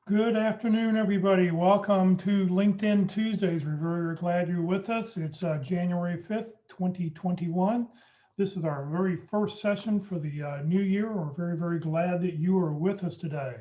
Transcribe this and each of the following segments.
Good afternoon, everybody. Welcome to LinkedIn Tuesdays. We're very glad you're with us. It's January 5th, 2021. This is our very first session for the new year. We're very glad that you are with us today.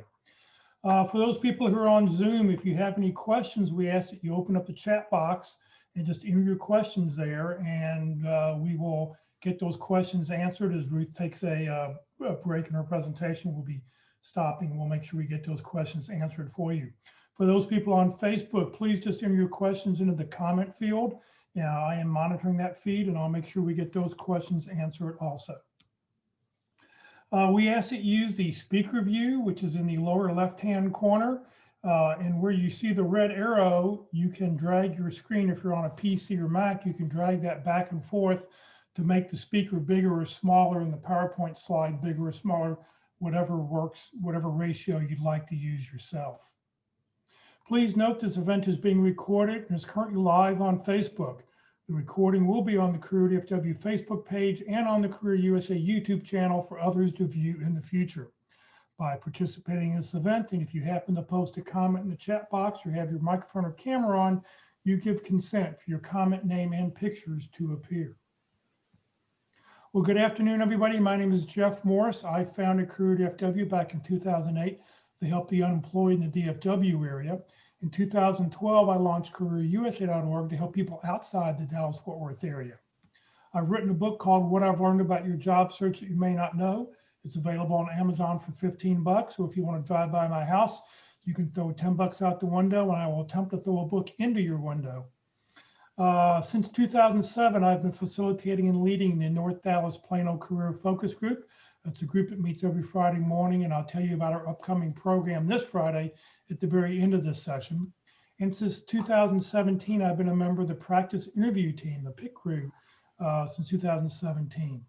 For those people who are on Zoom, if you have any questions, we ask that you open up the chat box and just enter your questions there, and we will get those questions answered as Ruth takes a break in her presentation. We'll be stopping. We'll make sure we get those questions answered for you. For those people on Facebook, please just enter your questions into the comment field. Now, I am monitoring that feed, and I'll make sure we get those questions answered also. We ask that you use the speaker view, which is in the lower left-hand corner. And where you see the red arrow, you can drag your screen. If you're on a PC or Mac, you can drag that back and forth to make the speaker bigger or smaller and the PowerPoint slide bigger or smaller, whatever works, whatever ratio you'd like to use yourself. Please note this event is being recorded and is currently live on Facebook. The recording will be on the Career DFW Facebook page and on the Career USA YouTube channel for others to view in the future. By participating in this event, and if you happen to post a comment in the chat box or have your microphone or camera on, you give consent for your comment, name, and pictures to appear. Well, good afternoon, everybody. My name is Jeff Morris. I founded Career DFW back in 2008 to help the unemployed in the DFW area. In 2012, I launched CareerUSA.org to help people outside the Dallas-Fort Worth area. I've written a book called What I've Learned About Your Job Search That You May Not Know. It's available on Amazon for 15 bucks. So if you want to drive by my house, you can throw 10 bucks out the window and I will attempt to throw a book into your window. Since 2007, I've been facilitating and leading the North Dallas Plano Career Focus Group. It's a group that meets every Friday morning, and I'll tell you about our upcoming program this Friday at the very end of this session. And since 2017, I've been a member of the practice interview team, the PIC crew, since 2017.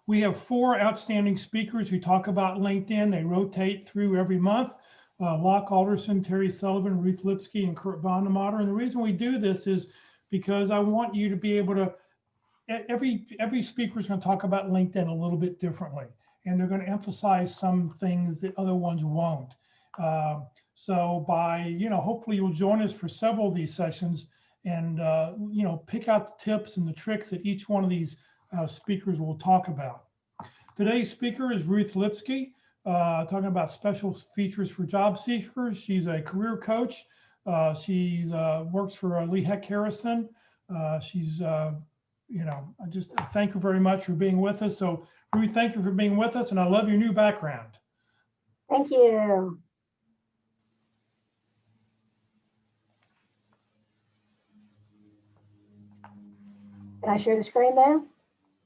We have 4 outstanding speakers who talk about LinkedIn. They rotate through every month. Locke Alderson, Terry Sullivan, Ruth Lipsky, and Kurt Vondermatter. And the reason we do this is because I want you to be able to, every speaker is going to talk about LinkedIn a little bit differently. And they're going to emphasize some things that other ones won't. So by, hopefully you'll join us for several of these sessions and, pick out the tips and the tricks that each one of these speakers will talk about. Today's speaker is Ruth Lipsky. Talking about special features for job seekers. She's a career coach. She's works for Lee Heck Harrison. She's, I just thank her very much for being with us. So Ruth, thank you for being with us, and I love your new background. Thank you. Can I share the screen now?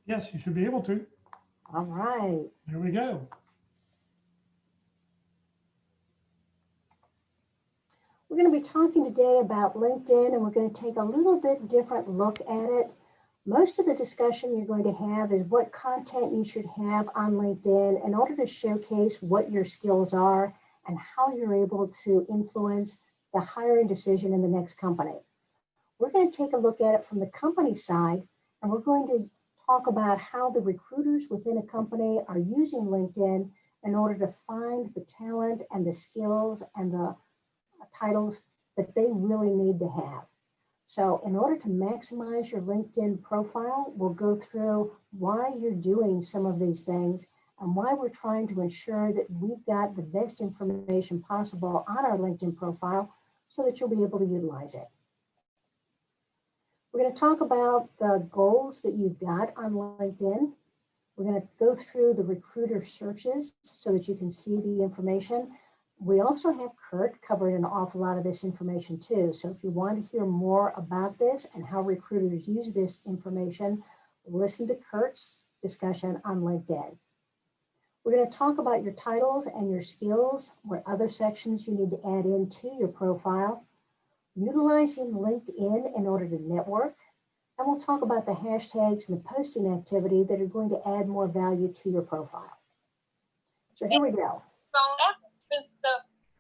Yes, you should be able to. All right. There we go. We're going to be talking today about LinkedIn, and we're going to take a little bit different look at it. Most of the discussion you're going to have is what content you should have on LinkedIn in order to showcase what your skills are and how you're able to influence the hiring decision in the next company. We're going to take a look at it from the company side, and we're going to talk about how the recruiters within a company are using LinkedIn in order to find the talent and the skills and the titles that they really need to have. So in order to maximize your LinkedIn profile, we'll go through why you're doing some of these things and why we're trying to ensure that we've got the best information possible on our LinkedIn profile so that you'll be able to utilize it. We're going to talk about the goals that you've got on LinkedIn. We're going to go through the recruiter searches so that you can see the information. We also have Kurt covering an awful lot of this information too. So if you want to hear more about this and how recruiters use this information, listen to Kurt's discussion on LinkedIn. We're going to talk about your titles and your skills, what other sections you need to add into your profile, utilizing LinkedIn in order to network, and we'll talk about the hashtags and the posting activity that are going to add more value to your profile. So here we go. Since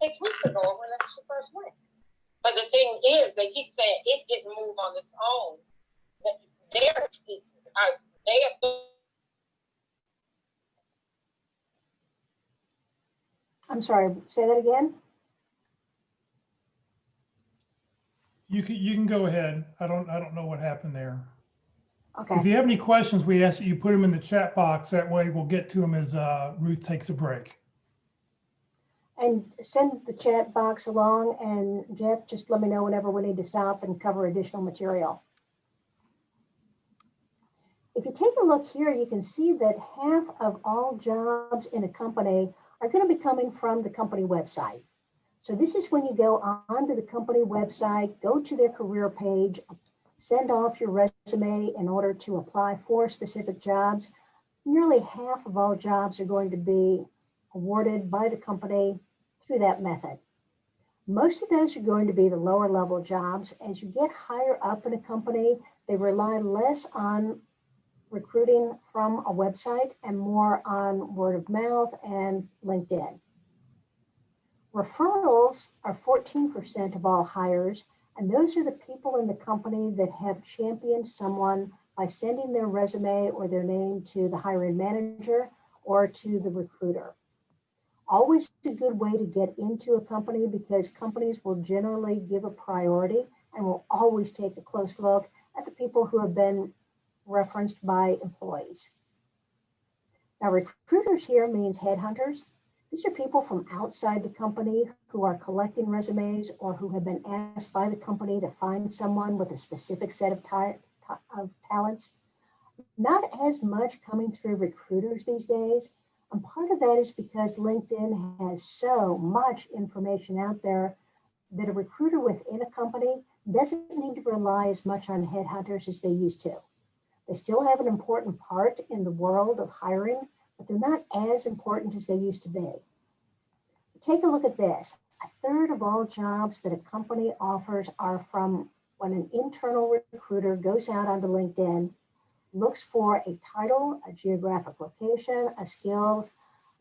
6 weeks ago when she first went. But the thing is, they keep saying it didn't move on its own. They are I'm sorry, say that again? You can go ahead. I don't know what happened there. If Okay. you have any questions, we ask that you put them in the chat box. That way we'll get to them as Ruth takes a break. And send the chat box along, and Jeff, just let me know whenever we need to stop and cover additional material. If you take a look here, you can see that half of all jobs in a company are going to be coming from the company website. So this is when you go onto the company website, go to their career page, send off your resume in order to apply for specific jobs. Nearly half of all jobs are going to be awarded by the company through that method. Most of those are going to be the lower level jobs. As you get higher up in a company, they rely less on recruiting from a website and more on word of mouth and LinkedIn. Referrals are 14% of all hires, and those are the people in the company that have championed someone by sending their resume or their name to the hiring manager or to the recruiter. Always a good way to get into a company, because companies will generally give a priority and will always take a close look at the people who have been referenced by employees. Now, recruiters here means headhunters. These are people from outside the company who are collecting resumes or who have been asked by the company to find someone with a specific set of talents. Not as much coming through recruiters these days. And part of that is because LinkedIn has so much information out there that a recruiter within a company doesn't need to rely as much on headhunters as they used to. They still have an important part in the world of hiring, but they're not as important as they used to be. Take a look at this. A third of all jobs that a company offers are from when an internal recruiter goes out onto LinkedIn, looks for a title, a geographic location, a skills.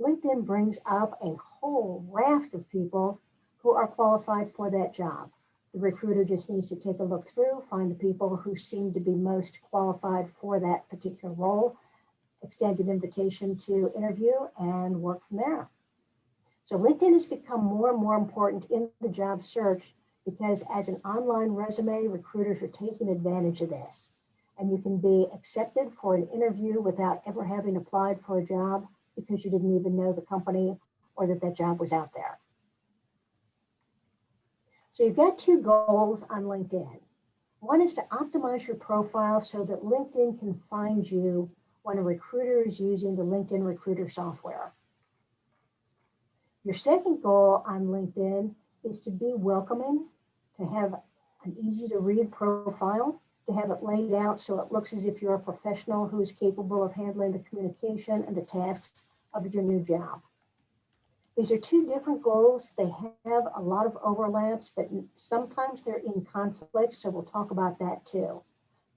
LinkedIn brings up a whole raft of people who are qualified for that job. The recruiter just needs to take a look through, find the people who seem to be most qualified for that particular role, extend an invitation to interview, and work from there. So LinkedIn has become more and more important in the job search because as an online resume, recruiters are taking advantage of this. And you can be accepted for an interview without ever having applied for a job because you didn't even know the company or that job was out there. So you've got two goals on LinkedIn. One is to optimize your profile so that LinkedIn can find you when a recruiter is using the LinkedIn Recruiter software. Your second goal on LinkedIn is to be welcoming, to have an easy to read profile, to have it laid out so it looks as if you're a professional who is capable of handling the communication and the tasks of your new job. These are two different goals. They have a lot of overlaps, but sometimes they're in conflict, so we'll talk about that too.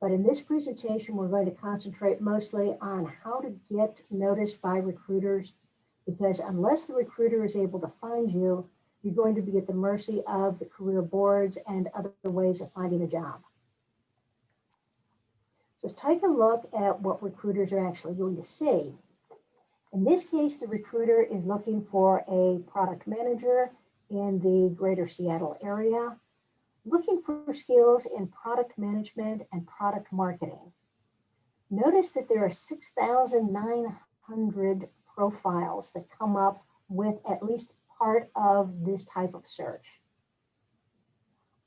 But in this presentation, we're going to concentrate mostly on how to get noticed by recruiters, because unless the recruiter is able to find you, you're going to be at the mercy of the career boards and other ways of finding a job. So let's take a look at what recruiters are actually going to see. In this case, the recruiter is looking for a product manager in the greater Seattle area, looking for skills in product management and product marketing. Notice that there are 6,900 profiles that come up with at least part of this type of search.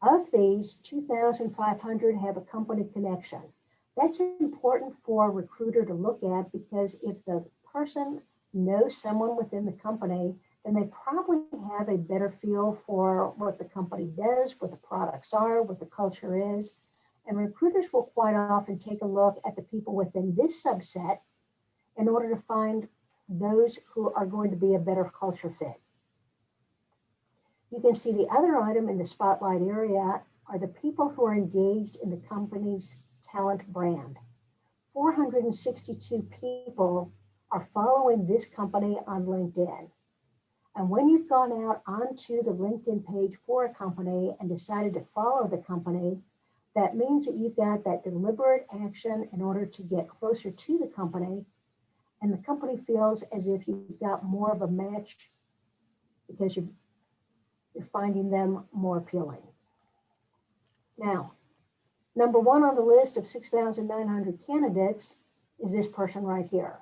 Of these, 2,500 have a company connection. That's important for a recruiter to look at, because if the person knows someone within the company, then they probably have a better feel for what the company does, what the products are, what the culture is. And recruiters will quite often take a look at the people within this subset in order to find those who are going to be a better culture fit. You can see the other item in the spotlight area are the people who are engaged in the company's talent brand. 462 people are following this company on LinkedIn. And when you've gone out onto the LinkedIn page for a company and decided to follow the company, that means that you've got that deliberate action in order to get closer to the company, and the company feels as if you've got more of a match because you're finding them more appealing. Now, number one on the list of 6,900 candidates is this person right here.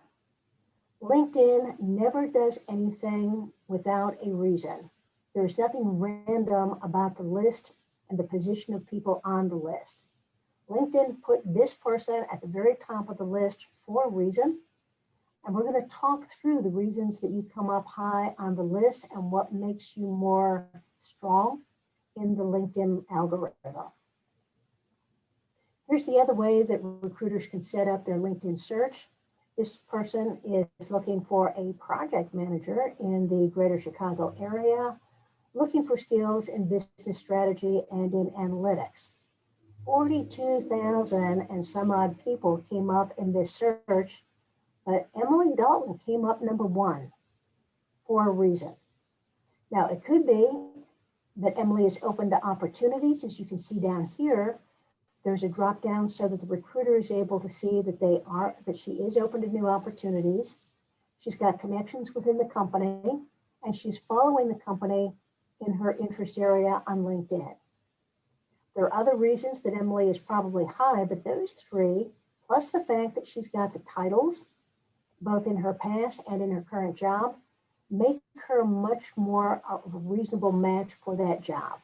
LinkedIn never does anything without a reason. There's nothing random about the list and the position of people on the list. LinkedIn put this person at the very top of the list for a reason. And we're going to talk through the reasons that you come up high on the list and what makes you more strong in the LinkedIn algorithm. Here's the other way that recruiters can set up their LinkedIn search. This person is looking for a project manager in the greater Chicago area, looking for skills in business strategy and in analytics. 42,000 and some odd people came up in this search, but Emily Dalton came up number one for a reason. Now, it could be that Emily is open to opportunities. As you can see down here, there's a drop down so that the recruiter is able to see that she is open to new opportunities. She's got connections within the company, and she's following the company in her interest area on LinkedIn. There are other reasons that Emily is probably high, but those three, plus the fact that she's got the titles, both in her past and in her current job, make her much more of a reasonable match for that job.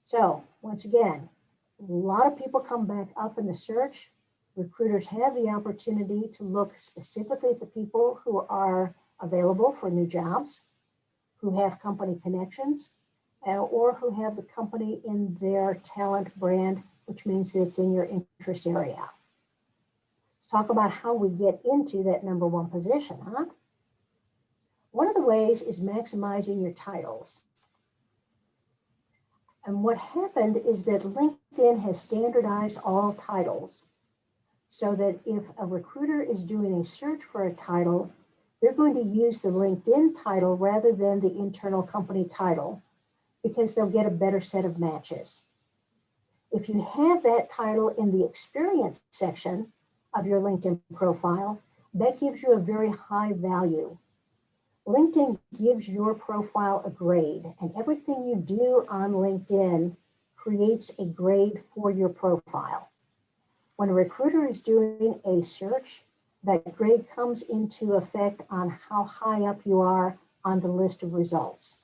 So once again, a lot of people come back up in the search. Recruiters have the opportunity to look specifically at the people who are available for new jobs, who have company connections, or who have the company in their talent brand, which means that it's in your interest area. Let's talk about how we get into that number one position, huh? One of the ways is maximizing your titles. And what happened is that LinkedIn has standardized all titles so that if a recruiter is doing a search for a title, they're going to use the LinkedIn title rather than the internal company title, because they'll get a better set of matches. If you have that title in the experience section of your LinkedIn profile, that gives you a very high value. LinkedIn gives your profile a grade, and everything you do on LinkedIn creates a grade for your profile. When a recruiter is doing a search, that grade comes into effect on how high up you are on the list of results.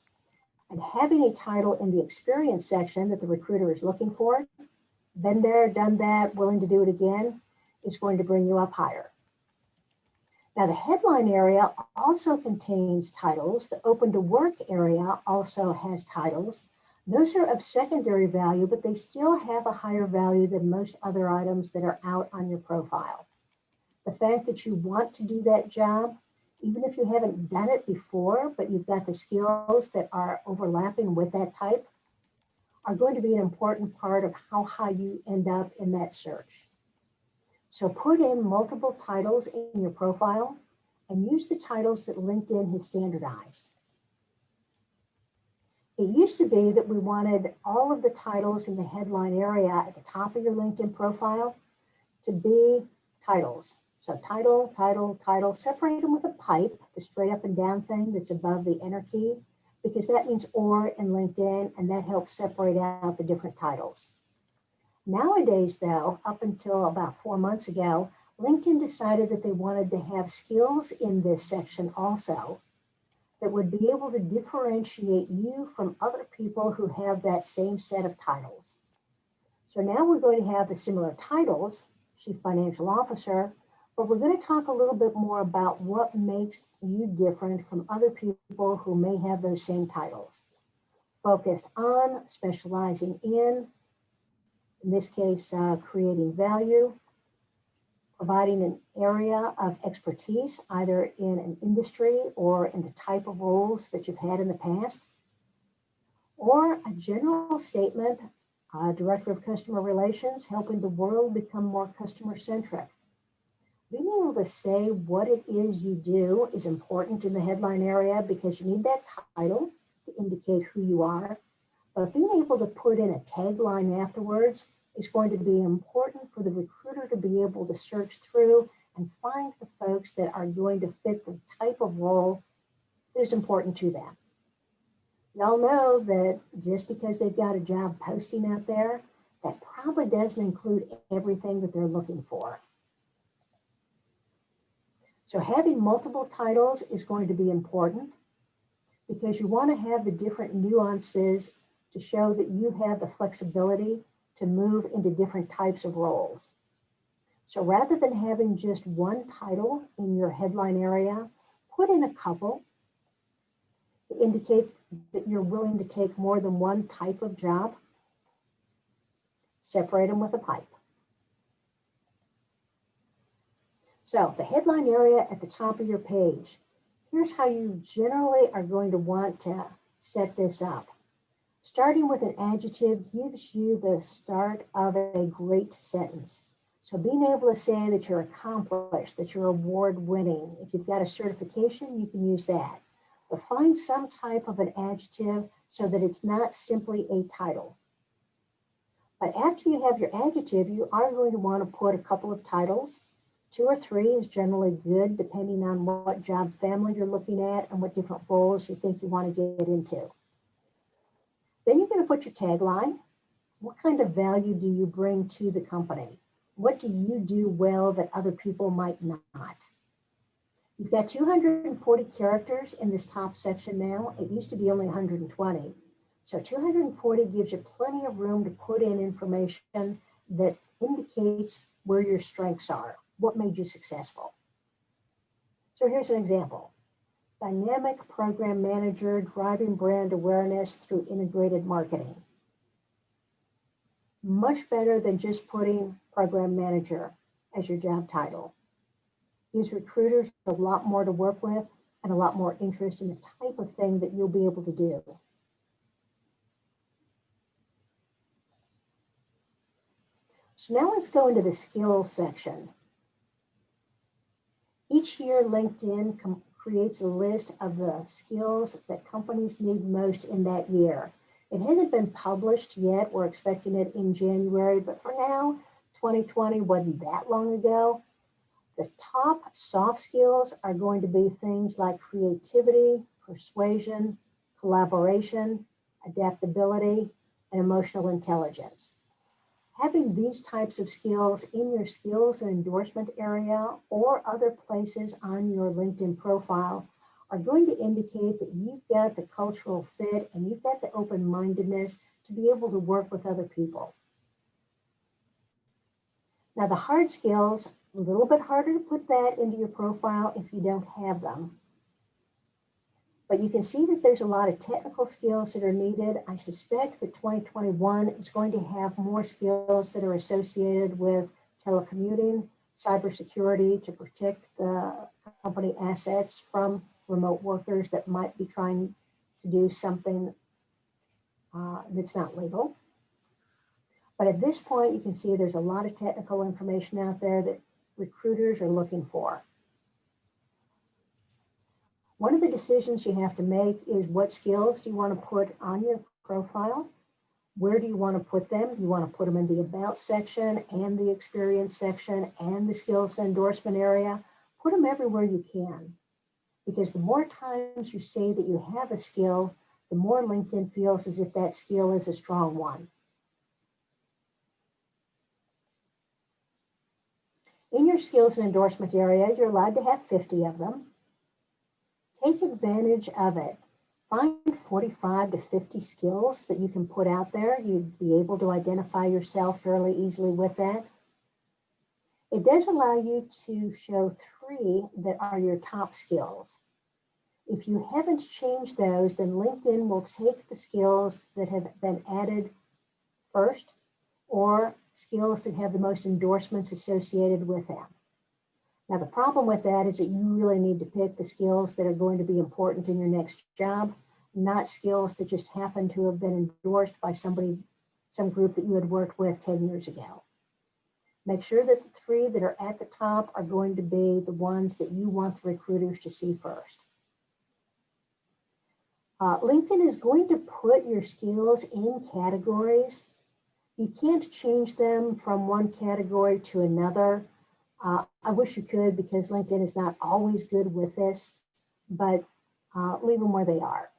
And having a title in the experience section that the recruiter is looking for, been there, done that, willing to do it again, is going to bring you up higher. Now, the headline area also contains titles. The open to work area also has titles. Those are of secondary value, but they still have a higher value than most other items that are out on your profile. The fact that you want to do that job, even if you haven't done it before, but you've got the skills that are overlapping with that type, are going to be an important part of how high you end up in that search. So put in multiple titles in your profile and use the titles that LinkedIn has standardized. It used to be that we wanted all of the titles in the headline area at the top of your LinkedIn profile to be titles. So title, title, title, separate them with a pipe, the straight up and down thing that's above the enter key, because that means or in LinkedIn, and that helps separate out the different titles. Nowadays, though, up until about 4 months ago, LinkedIn decided that they wanted to have skills in this section also that would be able to differentiate you from other people who have that same set of titles. So now we're going to have the similar titles, Chief Financial Officer, but we're going to talk a little bit more about what makes you different from other people who may have those same titles. Focused on, specializing in this case, creating value, providing an area of expertise, either in an industry or in the type of roles that you've had in the past, or a general statement, Director of Customer Relations, helping the world become more customer-centric. Being able to say what it is you do is important in the headline area because you need that title to indicate who you are. But being able to put in a tagline afterwards is going to be important for the recruiter to be able to search through and find the folks that are going to fit the type of role that is important to them. Y'all know that just because they've got a job posting out there, that probably doesn't include everything that they're looking for. So having multiple titles is going to be important because you want to have the different nuances to show that you have the flexibility to move into different types of roles. So rather than having just one title in your headline area, put in a couple to indicate that you're willing to take more than one type of job. Separate them with a pipe. So the headline area at the top of your page, here's how you generally are going to want to set this up. Starting with an adjective gives you the start of a great sentence. So being able to say that you're accomplished, that you're award-winning, if you've got a certification, you can use that. But find some type of an adjective so that it's not simply a title. But after you have your adjective, you are going to want to put a couple of titles. 2 or 3 is generally good, depending on what job family you're looking at and what different roles you think you want to get into. Then you're going to put your tagline. What kind of value do you bring to the company? What do you do well that other people might not? You've got 240 characters in this top section now. It used to be only 120. So 240 gives you plenty of room to put in information that indicates where your strengths are, what made you successful. So here's an example. Dynamic program manager driving brand awareness through integrated marketing. Much better than just putting program manager as your job title. Gives recruiters a lot more to work with and a lot more interest in the type of thing that you'll be able to do. So now let's go into the skills section. Each year, LinkedIn creates a list of the skills that companies need most in that year. It hasn't been published yet. We're expecting it in January, but for now, 2020 wasn't that long ago. The top soft skills are going to be things like creativity, persuasion, collaboration, adaptability, and emotional intelligence. Having these types of skills in your skills and endorsement area or other places on your LinkedIn profile are going to indicate that you've got the cultural fit and you've got the open-mindedness to be able to work with other people. Now the hard skills, a little bit harder to put that into your profile if you don't have them. But you can see that there's a lot of technical skills that are needed. I suspect that 2021 is going to have more skills that are associated with telecommuting, cybersecurity to protect the company assets from remote workers that might be trying to do something that's not legal. But at this point, you can see there's a lot of technical information out there that recruiters are looking for. One of the decisions you have to make is what skills do you want to put on your profile? Where do you want to put them? You want to put them in the About section and the Experience section and the Skills and Endorsement area. Put them everywhere you can. Because the more times you say that you have a skill, the more LinkedIn feels as if that skill is a strong one. In your Skills and Endorsement area, you're allowed to have 50 of them. Take advantage of it. Find 45 to 50 skills that you can put out there. You'd be able to identify yourself fairly easily with that. It does allow you to show 3 that are your top skills. If you haven't changed those, then LinkedIn will take the skills that have been added first or skills that have the most endorsements associated with them. Now, the problem with that is that you really need to pick the skills that are going to be important in your next job, not skills that just happen to have been endorsed by somebody, some group that you had worked with 10 years ago. Make sure that the 3 that are at the top are going to be the ones that you want the recruiters to see first. LinkedIn is going to put your skills in categories. You can't change them from one category to another. I wish you could because LinkedIn is not always good with this, but leave them where they are.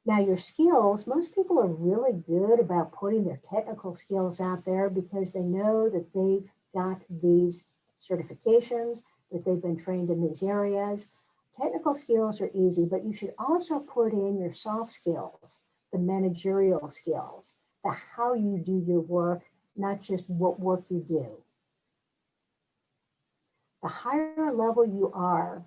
Now your skills, most people are really good about putting their technical skills out there because they know that they've got these certifications, that they've been trained in these areas. Technical skills are easy, but you should also put in your soft skills, the managerial skills, the how you do your work, not just what work you do. The higher level you are,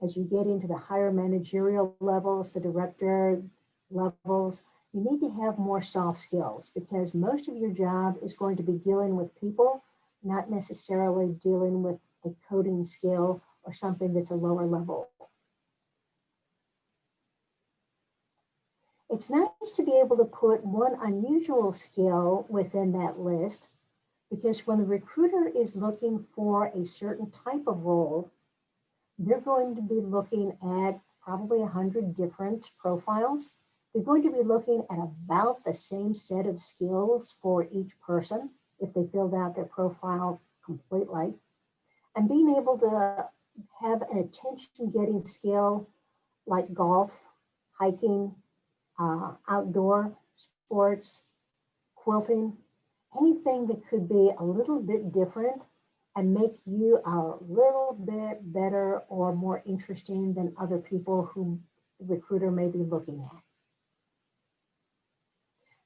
as you get into the higher managerial levels, the director levels, you need to have more soft skills because most of your job is going to be dealing with people, not necessarily dealing with a coding skill or something that's a lower level. It's nice to be able to put one unusual skill within that list because when the recruiter is looking for a certain type of role, they're going to be looking at probably 100 different profiles. They're going to be looking at about the same set of skills for each person if they filled out their profile completely. And being able to have an attention-getting skill like golf, hiking, outdoor sports, quilting, anything that could be a little bit different and make you a little bit better or more interesting than other people who the recruiter may be looking at.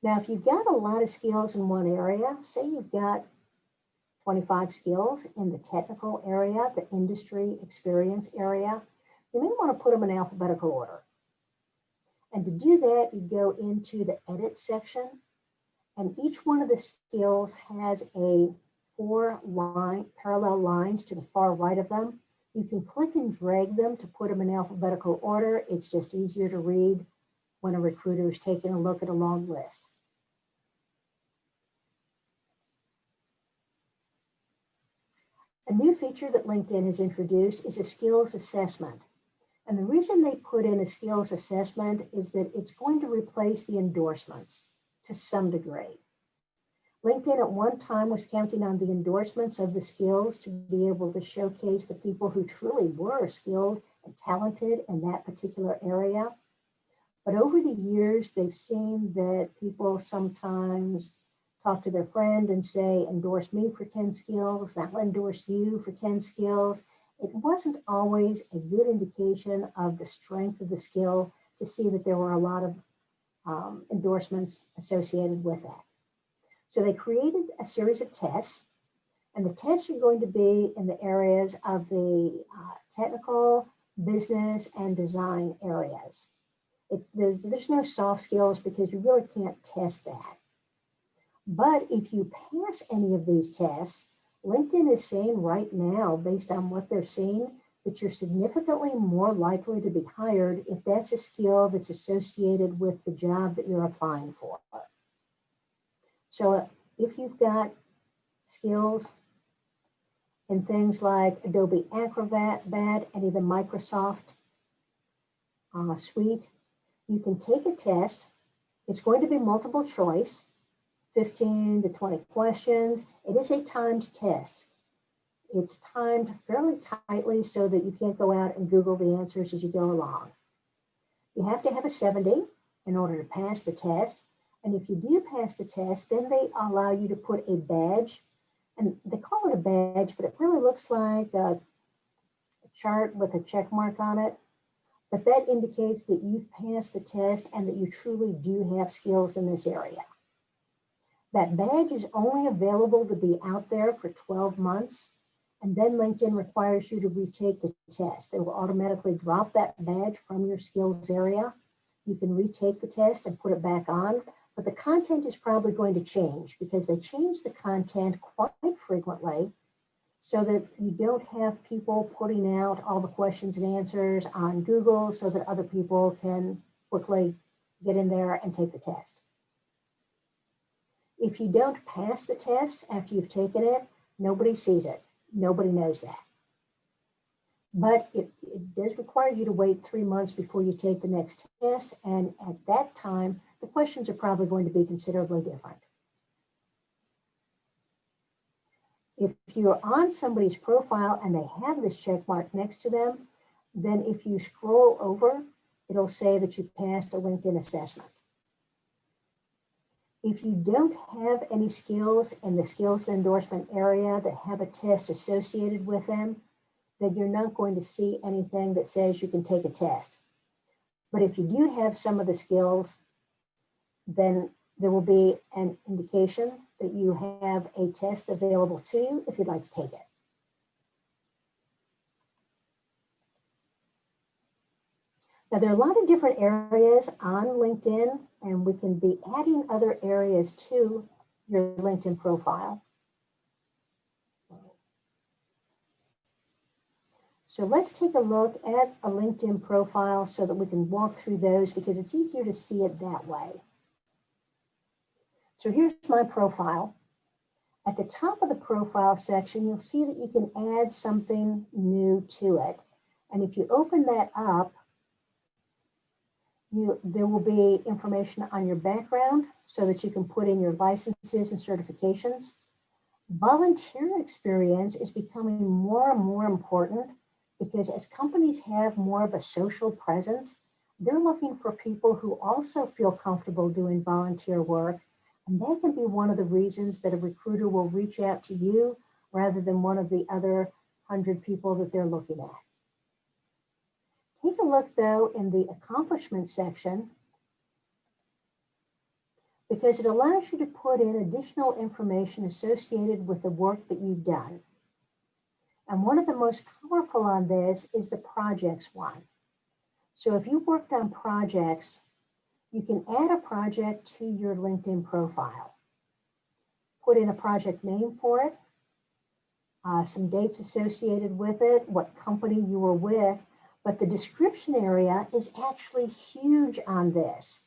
Now, if you've got a lot of skills in one area, say you've got 25 skills in the technical area, the industry experience area, you may want to put them in alphabetical order. And to do that, you go into the edit section, and each one of the skills has a 4 parallel lines to the far right of them. You can click and drag them to put them in alphabetical order. It's just easier to read when a recruiter is taking a look at a long list. A new feature that LinkedIn has introduced is a skills assessment. And the reason they put in a skills assessment is that it's going to replace the endorsements to some degree. LinkedIn at one time was counting on the endorsements of the skills to be able to showcase the people who truly were skilled and talented in that particular area. But over the years, they've seen that people sometimes talk to their friend and say, endorse me for 10 skills, I'll endorse you for 10 skills. It wasn't always a good indication of the strength of the skill to see that there were a lot of endorsements associated with that. So they created a series of tests, and the tests are going to be in the areas of the technical, business, and design areas. There's no soft skills because you really can't test that. But if you pass any of these tests, LinkedIn is saying right now, based on what they're seeing, that you're significantly more likely to be hired if that's a skill that's associated with the job that you're applying for. So if you've got skills in things like Adobe Acrobat, any of the Microsoft suite, you can take a test. It's going to be multiple choice, 15 to 20 questions. It is a timed test. It's timed fairly tightly so that you can't go out and Google the answers as you go along. You have to have a 70 in order to pass the test. And if you do pass the test, then they allow you to put a badge. And they call it a badge, but it really looks like a chart with a check mark on it. But that indicates that you've passed the test and that you truly do have skills in this area. That badge is only available to be out there for 12 months. And then LinkedIn requires you to retake the test. They will automatically drop that badge from your skills area. You can retake the test and put it back on, but the content is probably going to change because they change the content quite frequently so that you don't have people putting out all the questions and answers on Google so that other people can quickly get in there and take the test. If you don't pass the test after you've taken it, nobody sees it. Nobody knows that. But it does require you to wait 3 months before you take the next test. And at that time, the questions are probably going to be considerably different. If you're on somebody's profile and they have this check mark next to them, then if you scroll over, it'll say that you passed a LinkedIn assessment. If you don't have any skills in the skills endorsement area that have a test associated with them, then you're not going to see anything that says you can take a test. But if you do have some of the skills, then there will be an indication that you have a test available to you if you'd like to take it. Now, there are a lot of different areas on LinkedIn, and we can be adding other areas to your LinkedIn profile. So let's take a look at a LinkedIn profile so that we can walk through those because it's easier to see it that way. So here's my profile. At the top of the profile section, you'll see that you can add something new to it. And if you open that up, there will be information on your background so that you can put in your licenses and certifications. Volunteer experience is becoming more and more important because as companies have more of a social presence, they're looking for people who also feel comfortable doing volunteer work. And that can be one of the reasons that a recruiter will reach out to you rather than one of the other 100 people that they're looking at. Take a look though in the accomplishments section because it allows you to put in additional information associated with the work that you've done. And one of the most powerful on this is the projects one. So if you worked on projects, you can add a project to your LinkedIn profile. Put in a project name for it, some dates associated with it, what company you were with, but the description area is actually huge on this.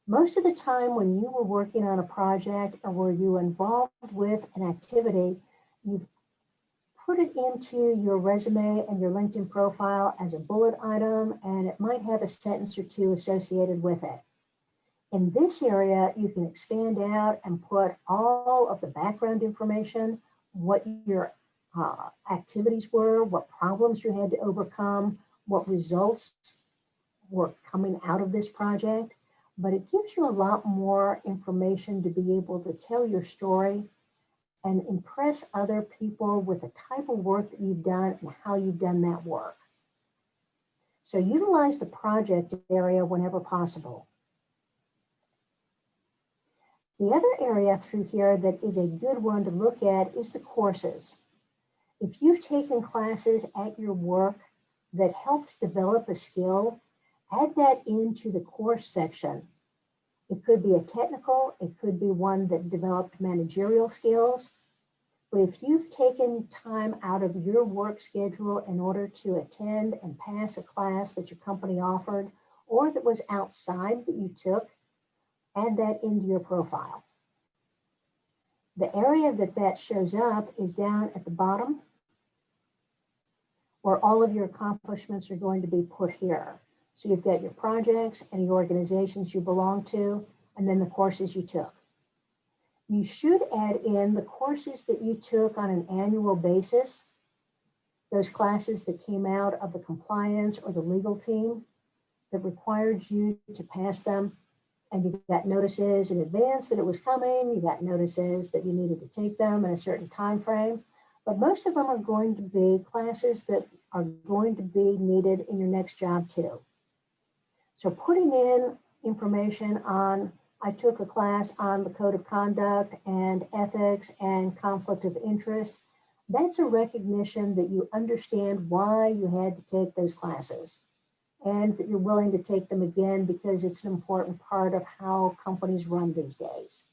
Most of the time when you were working on a project or were you involved with an activity, you've put it into your resume and your LinkedIn profile as a bullet item, and it might have a sentence or two associated with it. In this area, you can expand out and put all of the background information, what your activities were, what problems you had to overcome, what results were coming out of this project. But it gives you a lot more information to be able to tell your story and impress other people with the type of work that you've done and how you've done that work. So utilize the project area whenever possible. The other area through here that is a good one to look at is the courses. If you've taken classes at your work that helps develop a skill, add that into the course section. It could be a technical, it could be one that developed managerial skills. But if you've taken time out of your work schedule in order to attend and pass a class that your company offered, or that was outside that you took, add that into your profile. The area that shows up is down at the bottom, where all of your accomplishments are going to be put here. So you've got your projects and the organizations you belong to, and then the courses you took. You should add in the courses that you took on an annual basis, those classes that came out of the compliance or the legal team that required you to pass them. And you got notices in advance that it was coming. You got notices that you needed to take them in a certain time frame. But most of them are going to be classes that are going to be needed in your next job too. So putting in information on, I took a class on the code of conduct and ethics and conflict of interest, that's a recognition that you understand why you had to take those classes and that you're willing to take them again because it's an important part of how companies run these days.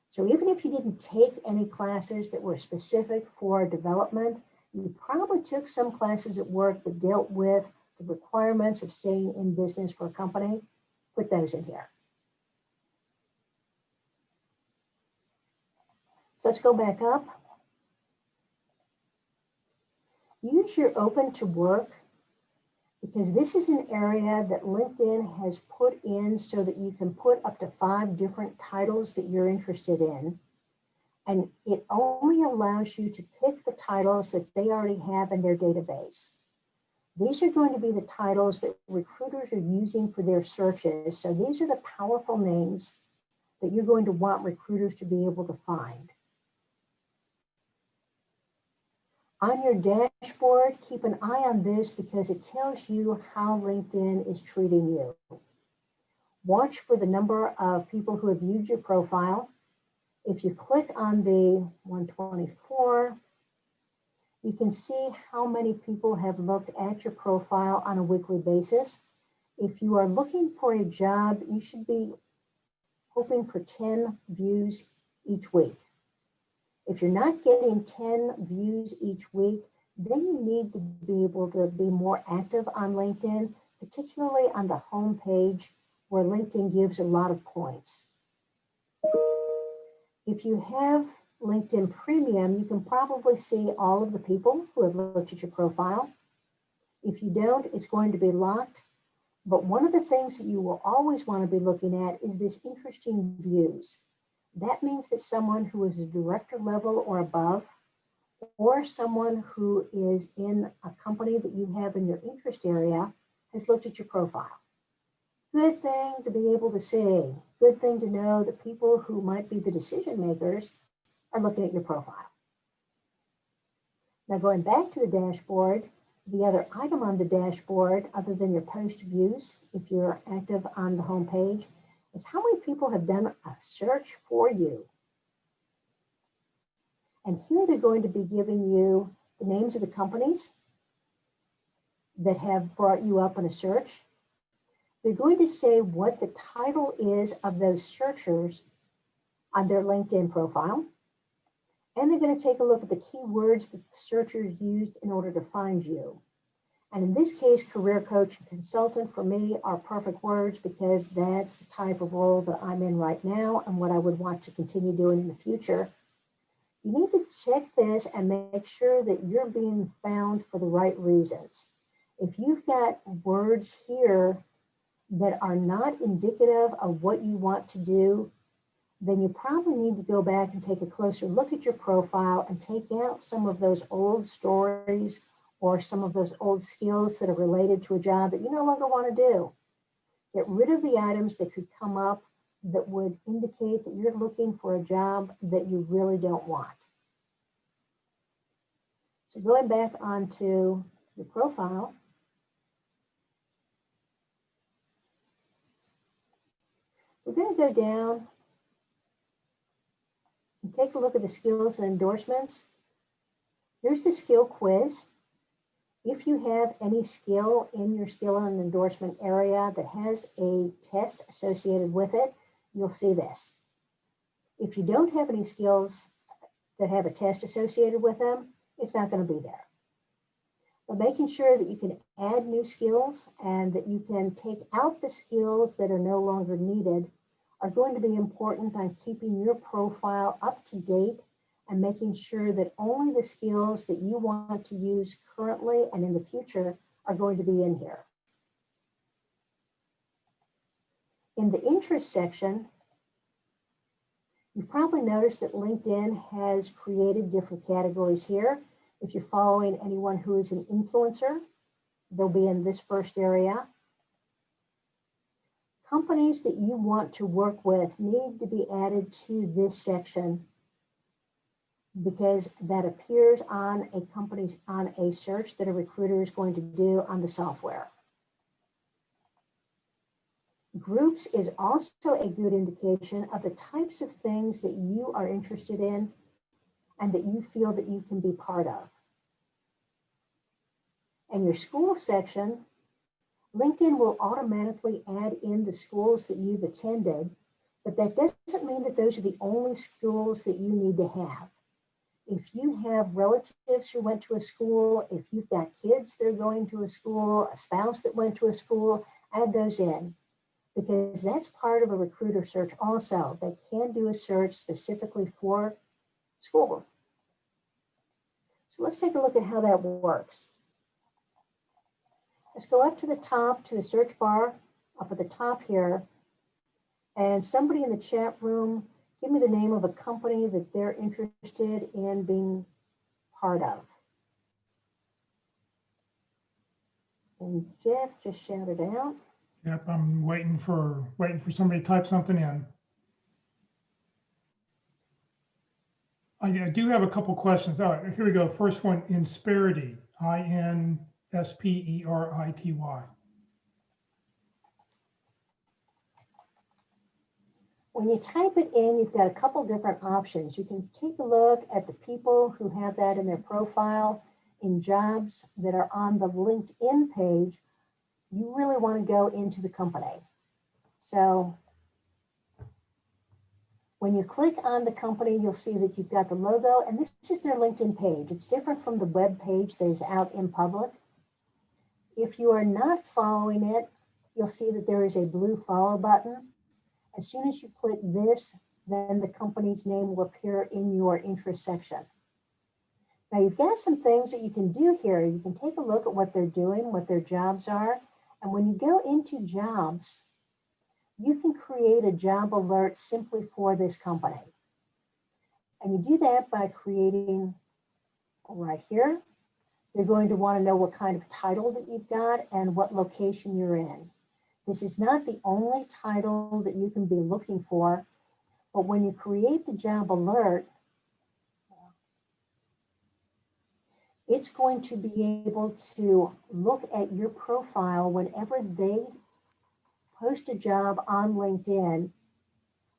So even if you didn't take any classes that were specific for development, you probably took some classes at work that dealt with the requirements of staying in business for a company. Put those in here. So let's go back up. Use your open to work because this is an area that LinkedIn has put in so that you can put up to 5 different titles that you're interested in. And it only allows you to pick the titles that they already have in their database. These are going to be the titles that recruiters are using for their searches. So these are the powerful names that you're going to want recruiters to be able to find. On your dashboard, keep an eye on this because it tells you how LinkedIn is treating you. Watch for the number of people who have viewed your profile. If you click on the 124, you can see how many people have looked at your profile on a weekly basis. If you are looking for a job, you should be hoping for 10 views each week. If you're not getting 10 views each week, then you need to be able to be more active on LinkedIn, particularly on the home page where LinkedIn gives a lot of points. If you have LinkedIn Premium, you can probably see all of the people who have looked at your profile. If you don't, it's going to be locked. But one of the things that you will always want to be looking at is this interesting views. That means that someone who is a director level or above, or someone who is in a company that you have in your interest area has looked at your profile. Good thing to be able to see. Good thing to know that people who might be the decision makers are looking at your profile. Now going back to the dashboard, the other item on the dashboard, other than your post views, if you're active on the home page, is how many people have done a search for you. And here they're going to be giving you the names of the companies that have brought you up in a search. They're going to say what the title is of those searchers on their LinkedIn profile. And they're going to take a look at the keywords that the searchers used in order to find you. And in this case, career coach and consultant for me are perfect words because that's the type of role that I'm in right now and what I would want to continue doing in the future. You need to check this and make sure that you're being found for the right reasons. If you've got words here that are not indicative of what you want to do, then you probably need to go back and take a closer look at your profile and take out some of those old stories or some of those old skills that are related to a job that you no longer want to do. Get rid of the items that could come up that would indicate that you're looking for a job that you really don't want. So going back onto your profile, we're going to go down and take a look at the skills and endorsements. Here's the skill quiz. If you have any skill in your skill and endorsement area that has a test associated with it, you'll see this. If you don't have any skills that have a test associated with them, it's not going to be there. But making sure that you can add new skills and that you can take out the skills that are no longer needed are going to be important on keeping your profile up to date and making sure that only the skills that you want to use currently and in the future are going to be in here. In the interest section, you've probably noticed that LinkedIn has created different categories here. If you're following anyone who is an influencer, they'll be in this first area. Companies that you want to work with need to be added to this section because that appears on a search that a recruiter is going to do on the software. Groups is also a good indication of the types of things that you are interested in and that you feel that you can be part of. In your school section, LinkedIn will automatically add in the schools that you've attended, but that doesn't mean that those are the only schools that you need to have. If you have relatives who went to a school, if you've got kids that are going to a school, a spouse that went to a school, add those in because that's part of a recruiter search also. They can do a search specifically for schools. So let's take a look at how that works. Let's go up to the top to the search bar up at the top here. And somebody in the chat room, give me the name of a company that they're interested in being part of. And Jeff just shouted out. Yep, I'm waiting for somebody to type something in. I do have a couple questions. All right, here we go. First one, Insperity, Insperity. When you type it in, you've got a couple different options. You can take a look at the people who have that in their profile. In jobs that are on the LinkedIn page, you really want to go into the company. So when you click on the company, you'll see that you've got the logo, and this is their LinkedIn page. It's different from the web page that is out in public. If you are not following it, you'll see that there is a blue follow button. As soon as you click this, then the company's name will appear in your interest section. Now you've got some things that you can do here. You can take a look at what they're doing, what their jobs are. And when you go into jobs, you can create a job alert simply for this company. And you do that by creating right here. You're going to want to know what kind of title that you've got and what location you're in. This is not the only title that you can be looking for, but when you create the job alert, it's going to be able to look at your profile whenever they post a job on LinkedIn.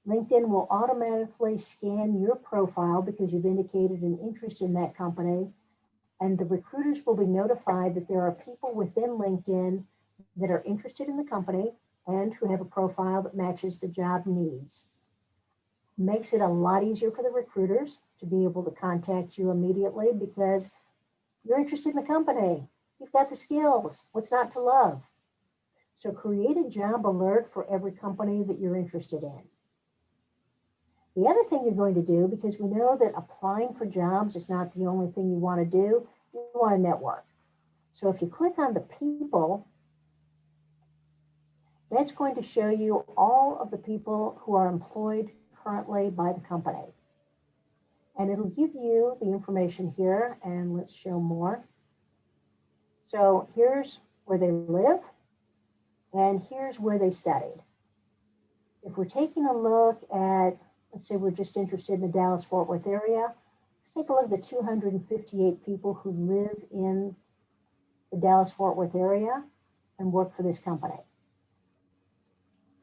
LinkedIn will automatically scan your profile because you've indicated an interest in that company, and the recruiters will be notified that there are people within LinkedIn that are interested in the company and who have a profile that matches the job needs. Makes it a lot easier for the recruiters to be able to contact you immediately because you're interested in the company. You've got the skills. What's not to love? So create a job alert for every company that you're interested in. The other thing you're going to do, because we know that applying for jobs is not the only thing you want to do, you want to network. So if you click on the people, that's going to show you all of the people who are employed currently by the company. And it'll give you the information here, and let's show more. So here's where they live, and here's where they studied. If we're taking a look at, let's say we're just interested in the Dallas-Fort Worth area, let's take a look at the 258 people who live in the Dallas-Fort Worth area and work for this company.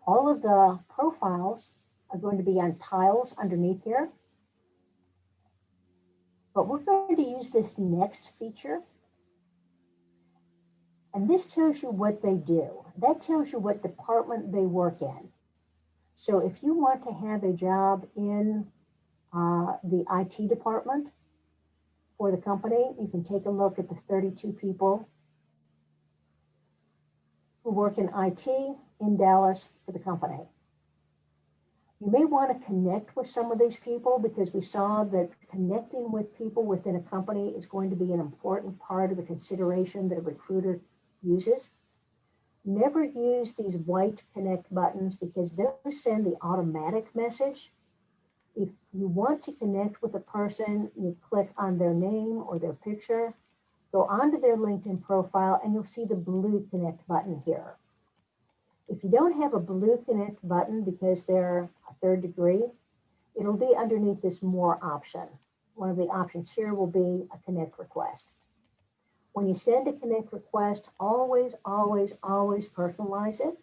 All of the profiles are going to be on tiles underneath here. But we're going to use this next feature. And this tells you what they do. That tells you what department they work in. So if you want to have a job in the IT department for the company, you can take a look at the 32 people who work in IT in Dallas for the company. You may want to connect with some of these people because we saw that connecting with people within a company is going to be an important part of the consideration that a recruiter uses. Never use these white connect buttons because they'll send the automatic message. If you want to connect with a person, you click on their name or their picture, go onto their LinkedIn profile, and you'll see the blue connect button here. If you don't have a blue connect button because they're a third degree, it'll be underneath this more option. One of the options here will be a connect request. When you send a connect request, always, always, always personalize it.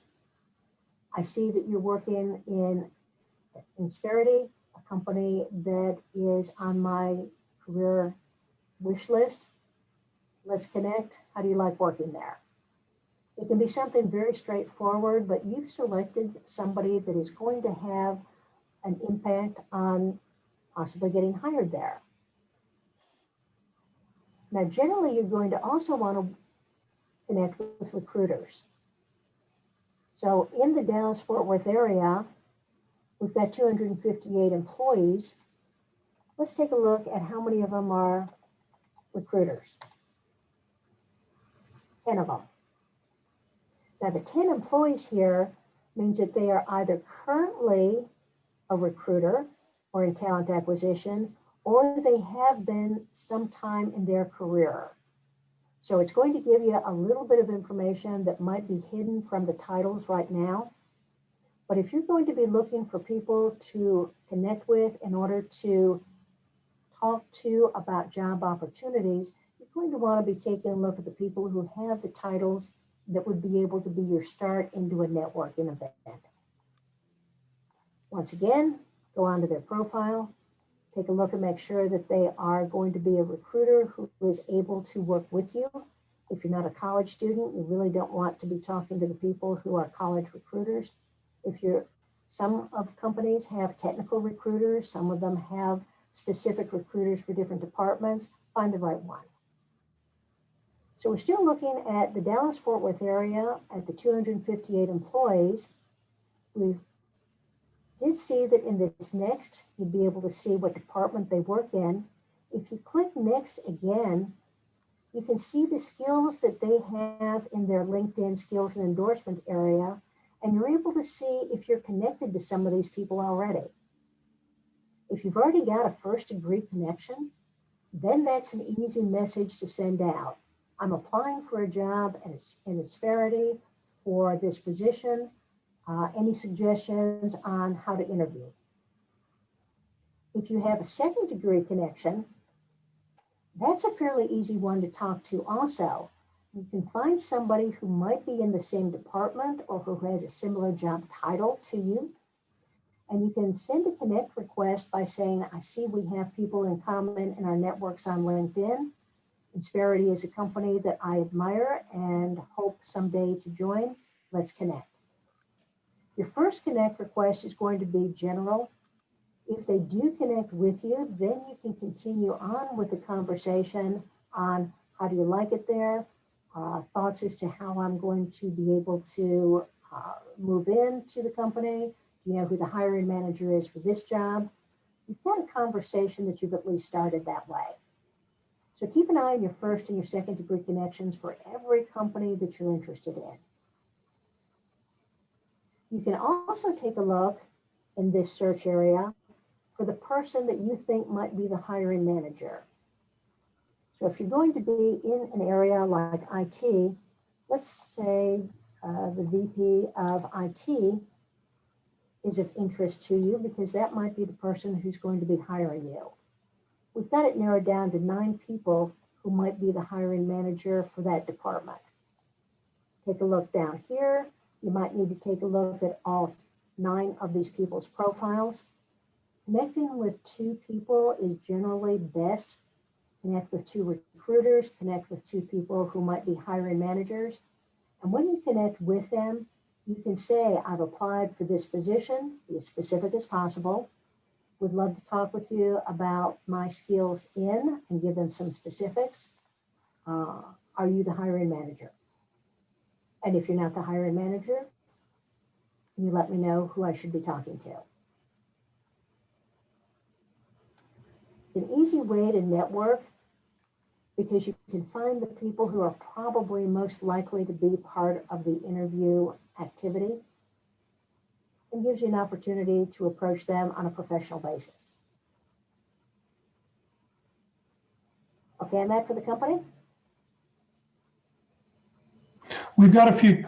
I see that you're working in Insperity, a company that is on my career wish list. Let's connect. How do you like working there? It can be something very straightforward, but you've selected somebody that is going to have an impact on possibly getting hired there. Now, generally, you're going to also want to connect with recruiters. So in the Dallas-Fort Worth area, we've got 258 employees. Let's take a look at how many of them are recruiters. 10 of them. Now, the 10 employees here means that they are either currently a recruiter or in talent acquisition, or they have been sometime in their career. So it's going to give you a little bit of information that might be hidden from the titles right now. But if you're going to be looking for people to connect with in order to talk to about job opportunities, you're going to want to be taking a look at the people who have the titles that would be able to be your start into a networking event. Once again, go onto their profile, take a look and make sure that they are going to be a recruiter who is able to work with you. If you're not a college student, you really don't want to be talking to the people who are college recruiters. Some of companies have technical recruiters, some of them have specific recruiters for different departments. Find the right one. So we're still looking at the Dallas-Fort Worth area at the 258 employees. We did see that in this next, you'd be able to see what department they work in. If you click next again, you can see the skills that they have in their LinkedIn skills and endorsement area, and you're able to see if you're connected to some of these people already. If you've already got a first degree connection, then that's an easy message to send out. I'm applying for a job in Asperity for this position. Any suggestions on how to interview? If you have a second degree connection, that's a fairly easy one to talk to also. You can find somebody who might be in the same department or who has a similar job title to you. And you can send a connect request by saying, I see we have people in common in our networks on LinkedIn. Insperity is a company that I admire and hope someday to join. Let's connect. Your first connect request is going to be general. If they do connect with you, then you can continue on with the conversation on how do you like it there, thoughts as to how I'm going to be able to move into the company. Do you know who the hiring manager is for this job? You've got a conversation that you've at least started that way. So keep an eye on your first and your second degree connections for every company that you're interested in. You can also take a look in this search area for the person that you think might be the hiring manager. So if you're going to be in an area like IT, let's say the VP of IT is of interest to you because that might be the person who's going to be hiring you. We've got it narrowed down to 9 people who might be the hiring manager for that department. Take a look down here. You might need to take a look at all 9 of these people's profiles. Connecting with 2 people is generally best. Connect with 2 recruiters, connect with 2 people who might be hiring managers. And when you connect with them, you can say, I've applied for this position, be as specific as possible. Would love to talk with you about my skills in, and give them some specifics. Are you the hiring manager? And if you're not the hiring manager, can you let me know who I should be talking to? It's an easy way to network because you can find the people who are probably most likely to be part of the interview activity, and gives you an opportunity to approach them on a professional basis. Okay, and that for the company? We've got a few,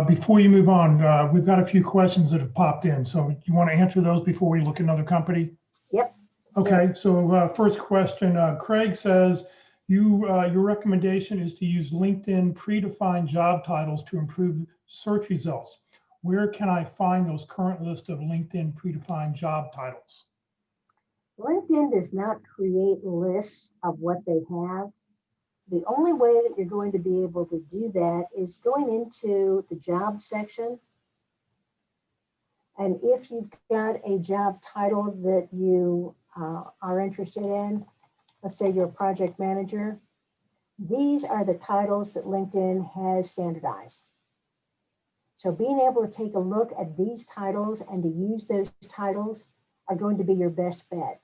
before you move on, we've got a few questions that have popped in. So you want to answer those before we look at another company? Yep. Okay, so first question, Craig says, your recommendation is to use LinkedIn predefined job titles to improve search results. Where can I find those current list of LinkedIn predefined job titles? LinkedIn does not create lists of what they have. The only way that you're going to be able to do that is going into the job section. And if you've got a job title that you are interested in, let's say you're a project manager, these are the titles that LinkedIn has standardized. So being able to take a look at these titles and to use those titles are going to be your best bet.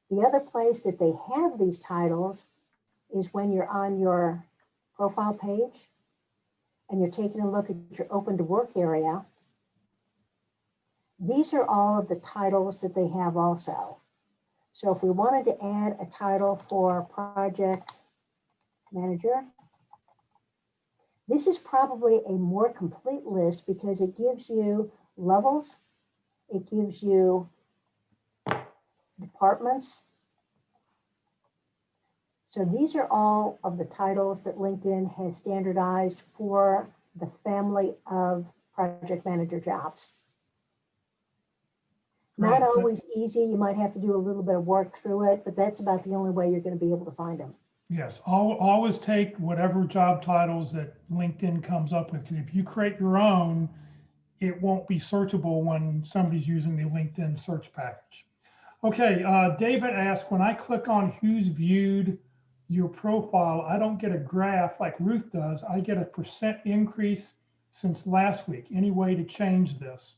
The other place that they have these titles is when you're on your profile page and you're taking a look at your open to work area. These are all of the titles that they have also. So if we wanted to add a title for project Manager. This is probably a more complete list because it gives you levels, it gives you departments. So these are all of the titles that LinkedIn has standardized for the family of project manager jobs. Not always easy. You might have to do a little bit of work through it, but that's about the only way you're going to be able to find them. Yes, always take whatever job titles that LinkedIn comes up with. Because if you create your own, it won't be searchable when somebody's using the LinkedIn search package. Okay, David asked, when I click on who's viewed your profile, I don't get a graph like Ruth does. I get a % increase since last week. Any way to change this?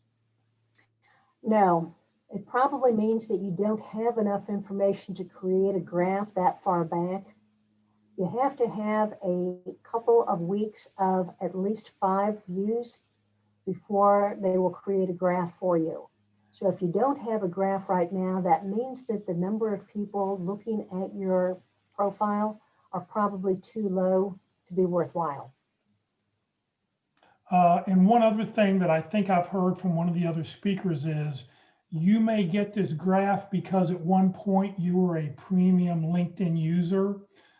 No, it probably means that you don't have enough information to create a graph that far back. You have to have a couple of weeks of at least 5 views before they will create a graph for you. So if you don't have a graph right now, that means that the number of people looking at your profile are probably too low to be worthwhile. And one other thing that I think I've heard from one of the other speakers is you may get this graph because at one point you were a premium LinkedIn user.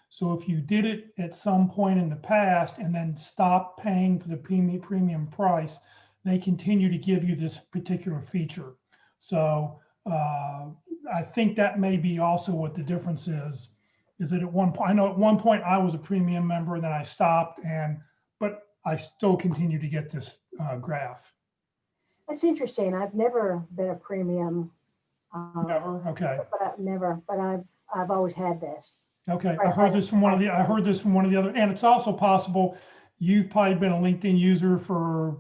So if you did it at some point in the past and then stopped paying for the premium price, they continue to give you this particular feature. So I think that may be also what the difference is that at one point, I know at one point I was a premium member and then I stopped, but I still continue to get this graph. That's interesting. I've never been a premium. Never? Okay. But I've always had this. Okay, I heard this from one of the other, and it's also possible you've probably been a LinkedIn user for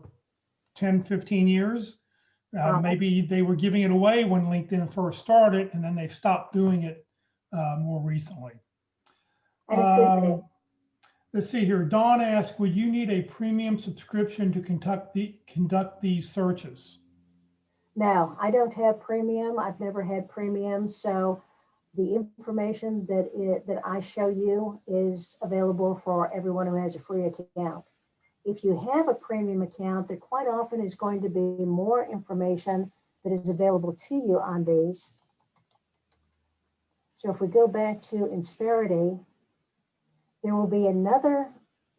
10, 15 years. Maybe they were giving it away when LinkedIn first started, and then they've stopped doing it more recently. Let's see here. Dawn asked, would you need a premium subscription to conduct these searches? No, I don't have premium. I've never had premium. So the information that I show you is available for everyone who has a free account. If you have a premium account, there quite often is going to be more information that is available to you on these. So if we go back to Insperity, there will be another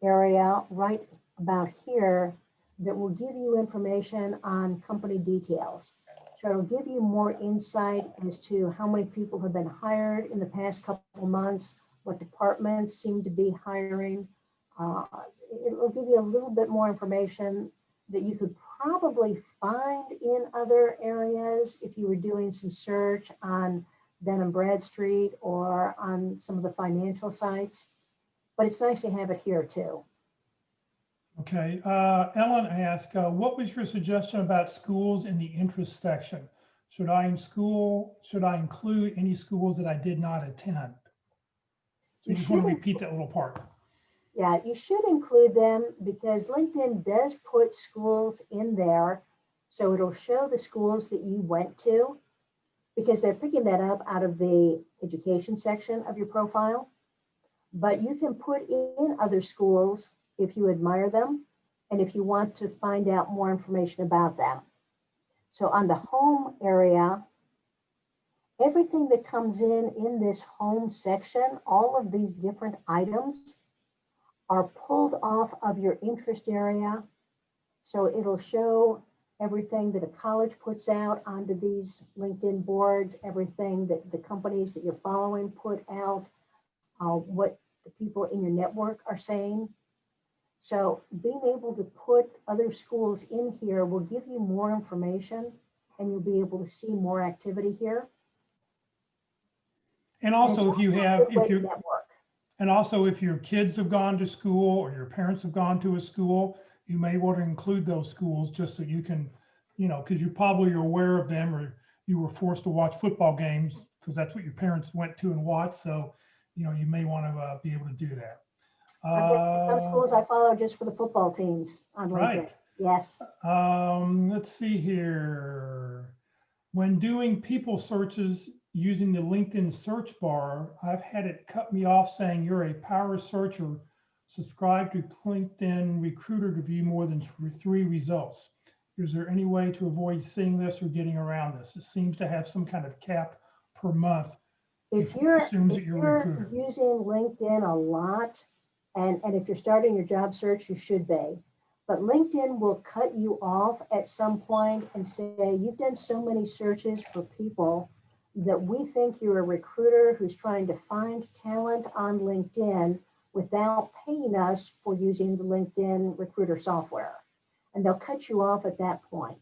area right about here that will give you information on company details. So it'll give you more insight as to how many people have been hired in the past couple of months, what departments seem to be hiring. It'll give you a little bit more information that you could probably find in other areas if you were doing some search on Dun & Bradstreet or on some of the financial sites. But it's nice to have it here too. Okay, Ellen asked, what was your suggestion about schools in the interest section? Should I include any schools that I did not attend? So you just want to repeat that little part. Yeah, you should include them because LinkedIn does put schools in there. So it'll show the schools that you went to because they're picking that up out of the education section of your profile. But you can put in other schools if you admire them and if you want to find out more information about them. So on the home area, everything that comes in this home section, all of these different items are pulled off of your interest area. So it'll show everything that a college puts out onto these LinkedIn boards, everything that the companies that you're following put out, what the people in your network are saying. So being able to put other schools in here will give you more information and you'll be able to see more activity here. And also if your kids have gone to school or your parents have gone to a school, you may want to include those schools just so you can, because you probably are aware of them or you were forced to watch football games because that's what your parents went to and watched. So, you may want to be able to do that. Some schools I follow just for the football teams on LinkedIn. Right. Yes. Let's see here. When doing people searches, using the LinkedIn search bar, I've had it cut me off saying you're a power searcher. Subscribe to LinkedIn Recruiter to view more than 3 results. Is there any way to avoid seeing this or getting around this? It seems to have some kind of cap per month. If you're Assumes that you're a recruiter. using LinkedIn a lot, and if you're starting your job search, you should be. But LinkedIn will cut you off at some point and say, you've done so many searches for people that we think you're a recruiter who's trying to find talent on LinkedIn without paying us for using the LinkedIn recruiter software. And they'll cut you off at that point.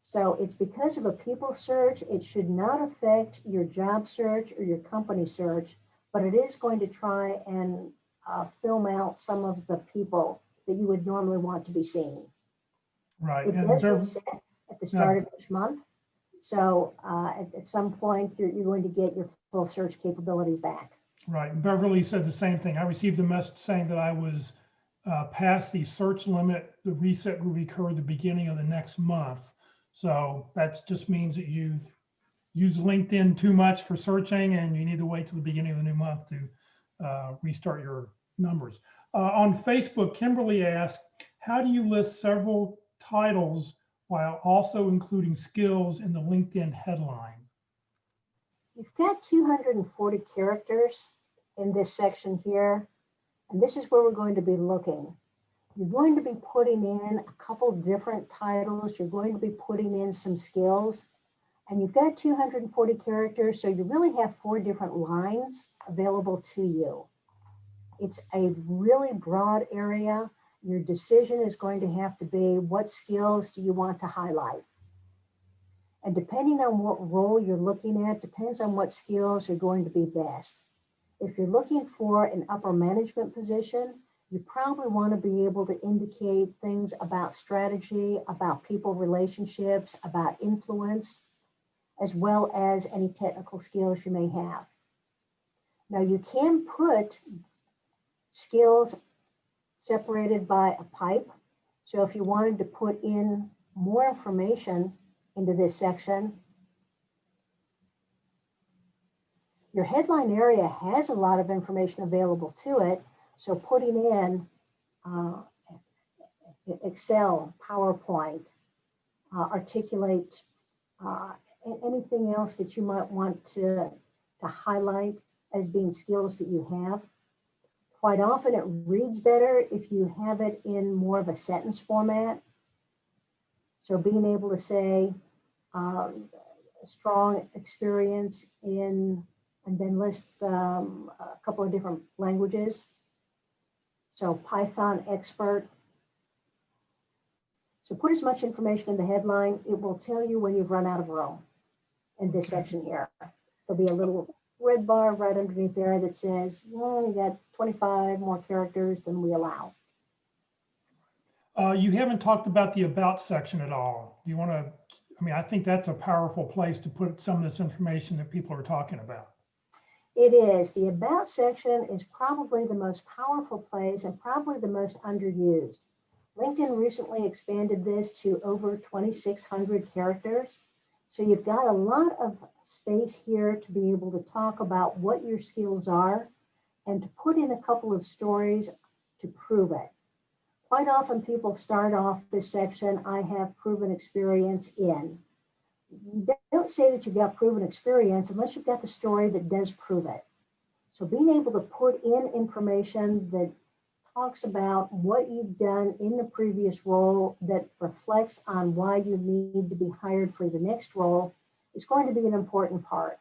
So it's because of a people search. It should not affect your job search or your company search, but it is going to try and film out some of the people that you would normally want to be seeing. Right. It does reset at the start of each month. So at some point, you're going to get your full search capabilities back. Right. And Beverly said the same thing. I received a message saying that I was past the search limit. The reset will occur at the beginning of the next month. So that just means that you've used LinkedIn too much for searching and you need to wait till the beginning of the new month to restart your numbers. On Facebook, Kimberly asked, how do you list several titles while also including skills in the LinkedIn headline? You've got 240 characters in this section here, and this is where we're going to be looking. You're going to be putting in a couple different titles. You're going to be putting in some skills, and you've got 240 characters, so you really have 4 different lines available to you. It's a really broad area. Your decision is going to have to be, what skills do you want to highlight? And depending on what role you're looking at, depends on what skills are going to be best. If you're looking for an upper management position, you probably want to be able to indicate things about strategy, about people relationships, about influence, as well as any technical skills you may have. Now you can put skills separated by a pipe. So if you wanted to put in more information into this section, your headline area has a lot of information available to it. So putting in Excel, PowerPoint, articulate, anything else that you might want to highlight as being skills that you have. Quite often it reads better if you have it in more of a sentence format. So being able to say strong experience in, and then list a couple of different languages. So Python expert. So put as much information in the headline. It will tell you when you've run out of room in this section here. There'll be a little red bar right underneath there that says, well, you got 25 more characters than we allow. You haven't talked about the about section at all. Do you want to, I mean, I think that's a powerful place to put some of this information that people are talking about. It is. The about section is probably the most powerful place and probably the most underused. LinkedIn recently expanded this to over 2,600 characters. So you've got a lot of space here to be able to talk about what your skills are and to put in a couple of stories to prove it. Quite often people start off this section, I have proven experience in. You don't say that you've got proven experience unless you've got the story that does prove it. So being able to put in information that talks about what you've done in the previous role that reflects on why you need to be hired for the next role is going to be an important part.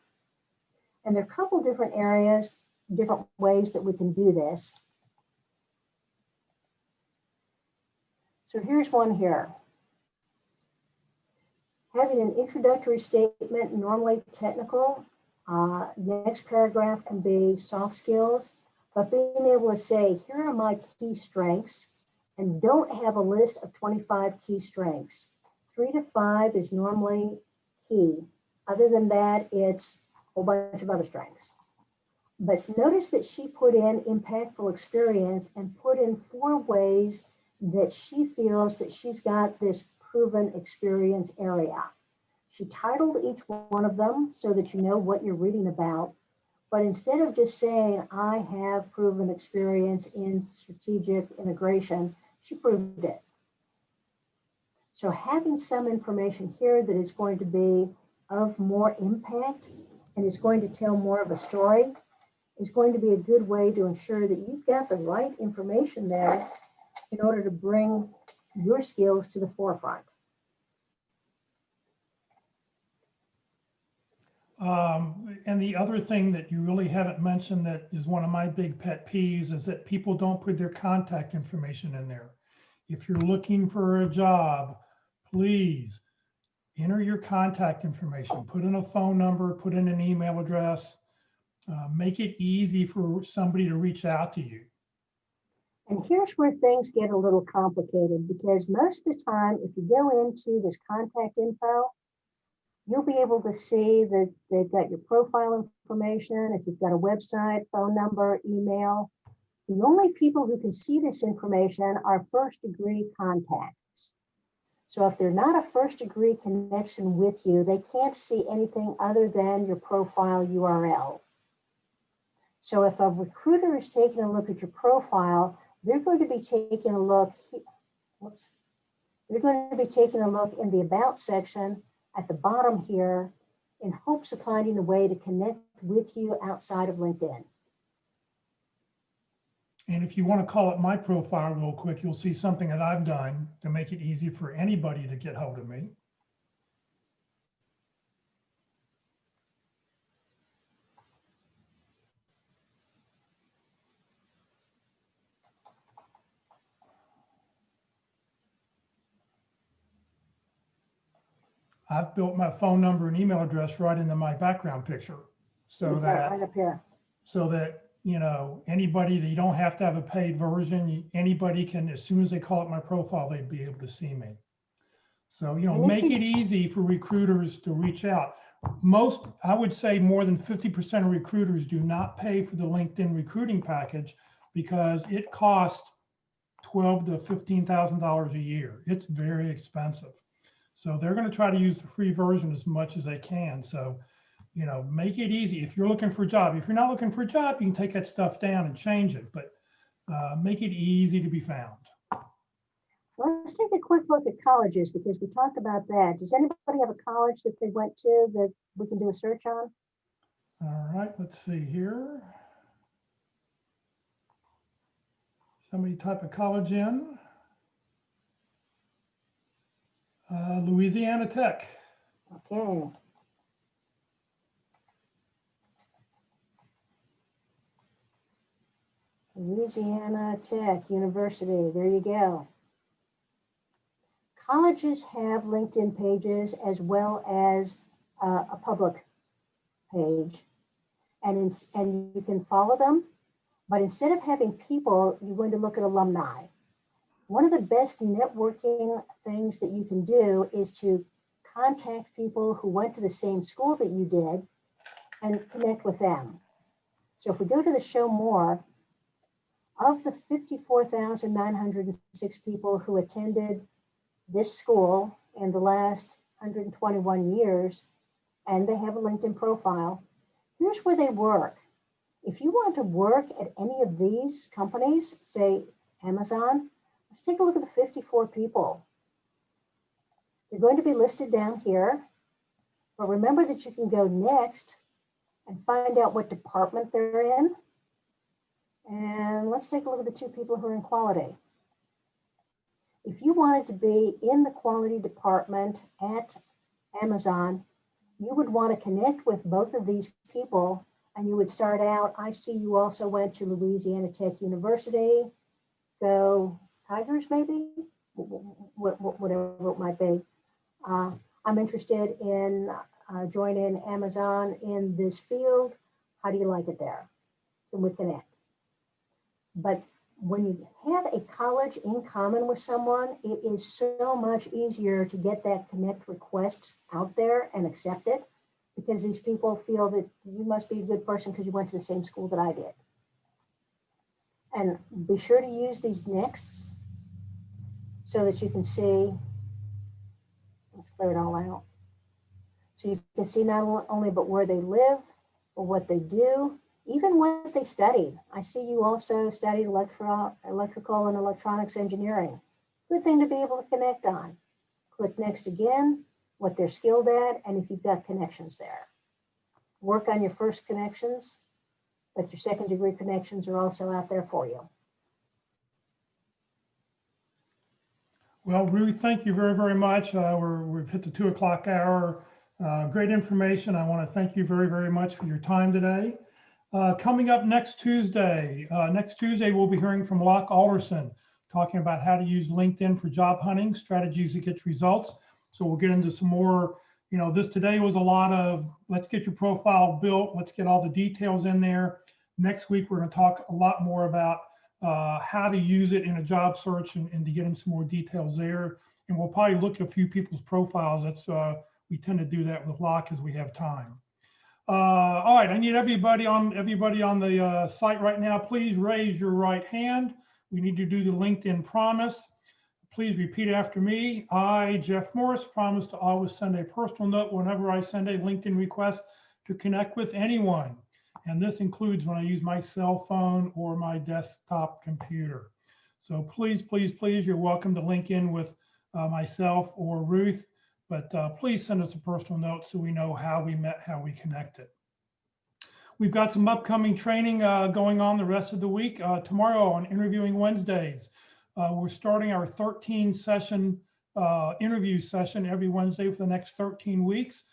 And there are a couple different areas, different ways that we can do this. So here's one here. Having an introductory statement, normally technical. Next paragraph can be soft skills, but being able to say, here are my key strengths, and don't have a list of 25 key strengths. 3 to 5 is normally key. Other than that, it's a whole bunch of other strengths. But notice that she put in impactful experience and put in 4 ways that she feels that she's got this proven experience area. She titled each one of them so that you know what you're reading about. But instead of just saying, I have proven experience in strategic integration, she proved it. So having some information here that is going to be of more impact and is going to tell more of a story is going to be a good way to ensure that you've got the right information there in order to bring your skills to the forefront. And the other thing that you really haven't mentioned that is one of my big pet peeves is that people don't put their contact information in there. If you're looking for a job, please enter your contact information, put in a phone number, put in an email address, make it easy for somebody to reach out to you. And here's where things get a little complicated, because most of the time, if you go into this contact info, you'll be able to see that they've got your profile information, if you've got a website, phone number, email. The only people who can see this information are first degree contacts. So if they're not a first degree connection with you, they can't see anything other than your profile URL. So if a recruiter is taking a look at your profile, they're going to be taking a look, they're going to be taking a look in the About section at the bottom here in hopes of finding a way to connect with you outside of LinkedIn. And if you want to call up my profile real quick, you'll see something that I've done to make it easy for anybody to get hold of me. I've built my phone number and email address right into my background picture so that, right up here. so that, you know, anybody that you don't have to have a paid version, anybody can, as soon as they call up my profile, they'd be able to see me. So, you know, make it easy for recruiters to reach out. Most, I would say more than 50% of recruiters do not pay for the LinkedIn recruiting package because it costs $12,000 to $15,000 a year. It's very expensive. So they're going to try to use the free version as much as they can. So, you know, make it easy. If you're looking for a job, if you're not looking for a job, you can take that stuff down and change it, but make it easy to be found. Let's take a quick look at colleges because we talked about that. Does anybody have a college that they went to that we can do a search on? All right, let's see here. Somebody type a college in. Louisiana Tech. Okay. Louisiana Tech University, there you go. Colleges have LinkedIn pages as well as a public page, and you can follow them, but instead of having people, you're going to look at alumni. One of the best networking things that you can do is to contact people who went to the same school that you did and connect with them. So if we go to the show more, of the 54,906 people who attended this school in the last 121 years, and they have a LinkedIn profile, here's where they work. If you want to work at any of these companies, say Amazon, let's take a look at the 54 people. They're going to be listed down here, but remember that you can go next and find out what department they're in. And let's take a look at the two people who are in quality. If you wanted to be in the quality department at Amazon, you would want to connect with both of these people, and you would start out, I see you also went to Louisiana Tech University, go Tigers maybe, whatever it might be. I'm interested in joining Amazon in this field. How do you like it there? And we connect. But when you have a college in common with someone, it is so much easier to get that connect request out there and accept it, because these people feel that you must be a good person because you went to the same school that I did. And be sure to use these nexts so that you can see, let's clear it all out. So you can see not only but where they live, or what they do, even what they studied. I see you also studied electrical and electronics engineering. Good thing to be able to connect on. Click next again, what they're skilled at, and if you've got connections there. Work on your first connections, but your second degree connections are also out there for you. Well, Ruth, thank you very, very much. We've hit the 2 o'clock hour. Great information. I want to thank you very, very much for your time today. Coming up next Tuesday, we'll be hearing from Locke Alderson, talking about how to use LinkedIn for job hunting, strategies to get results. So we'll get into some more, this today was a lot of, let's get your profile built, let's get all the details in there. Next week, we're going to talk a lot more about how to use it in a job search and to get in some more details there. And we'll probably look at a few people's profiles. We tend to do that with Locke as we have time. All right, I need everybody on the site right now. Please raise your right hand. We need to do the LinkedIn promise. Please repeat after me. I, Jeff Morris, promise to always send a personal note whenever I send a LinkedIn request to connect with anyone. And this includes when I use my cell phone or my desktop computer. So please, please, please, you're welcome to link in with myself or Ruth, but please send us a personal note so we know how we met, how we connected. We've got some upcoming training going on the rest of the week. Tomorrow on Interviewing Wednesdays, we're starting our 13 session interview session every Wednesday for the next 13 weeks.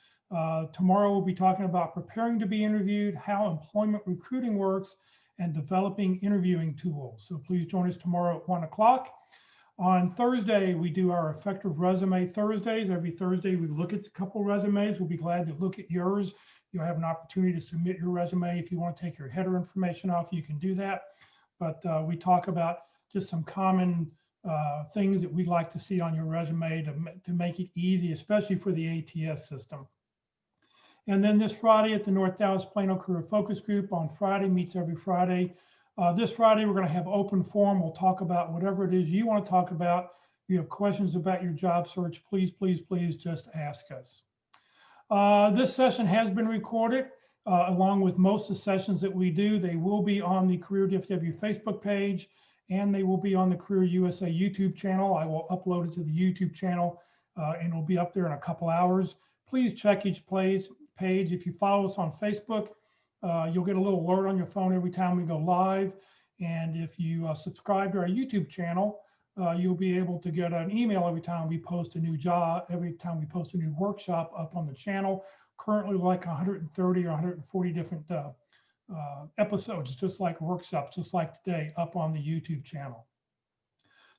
Tomorrow we'll be talking about preparing to be interviewed, how employment recruiting works, and developing interviewing tools. So please join us tomorrow at 1 o'clock. On Thursday, we do our Effective Resume Thursdays. Every Thursday, we look at a couple resumes. We'll be glad to look at yours. You'll have an opportunity to submit your resume. If you want to take your header information off, you can do that. But we talk about just some common things that we'd like to see on your resume to make it easy, especially for the ATS system. And then this Friday at the North Dallas Plano Career Focus Group on Friday, meets every Friday. This Friday, we're going to have open forum. We'll talk about whatever it is you want to talk about. If you have questions about your job search, please, please, please just ask us. This session has been recorded along with most of the sessions that we do. They will be on the Career DFW Facebook page, and they will be on the Career USA YouTube channel. I will upload it to the YouTube channel and it'll be up there in a couple hours. Please check each page. If you follow us on Facebook, you'll get a little alert on your phone every time we go live. And if you subscribe to our YouTube channel, you'll be able to get an email every time we post a new job, every time we post a new workshop up on the channel. Currently like 130 or 140 different episodes, just like workshops, just like today, up on the YouTube channel.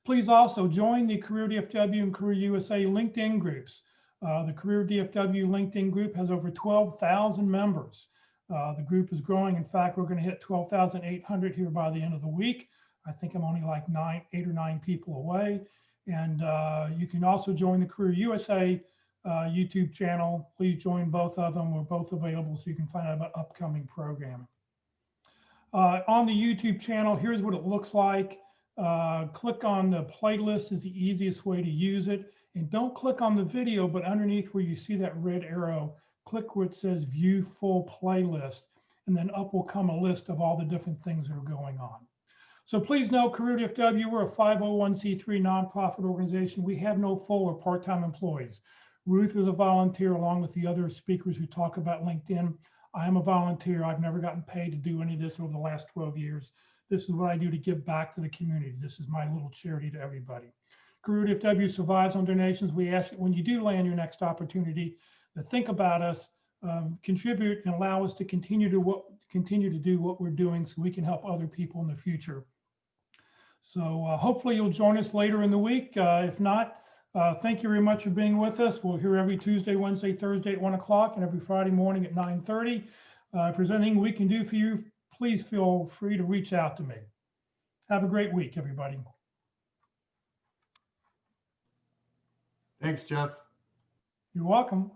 Please also join the Career DFW and Career USA LinkedIn groups. The Career DFW LinkedIn group has over 12,000 members. The group is growing. In fact, we're going to hit 12,800 here by the end of the week. I think I'm only like 8 or 9 people away. And you can also join the Career USA YouTube channel. Please join both of them. We're both available so you can find out about upcoming programming. On the YouTube channel, here's what it looks like. Click on the playlist is the easiest way to use it. And don't click on the video, but underneath where you see that red arrow, click where it says View Full Playlist, and then up will come a list of all the different things that are going on. So please know, Career DFW, we're a 501c3 nonprofit organization. We have no full or part-time employees. Ruth is a volunteer along with the other speakers who talk about LinkedIn. I am a volunteer. I've never gotten paid to do any of this over the last 12 years. This is what I do to give back to the community. This is my little charity to everybody. Career DFW survives on donations. We ask that when you do land your next opportunity, to think about us, contribute, and allow us to continue to do what we're doing so we can help other people in the future. So hopefully you'll join us later in the week. If not, thank you very much for being with us. We're here every Tuesday, Wednesday, Thursday at 1 o'clock and every Friday morning at 9:30. If there's anything we can do for you, please feel free to reach out to me. Have a great week, everybody. Thanks, Jeff. You're welcome.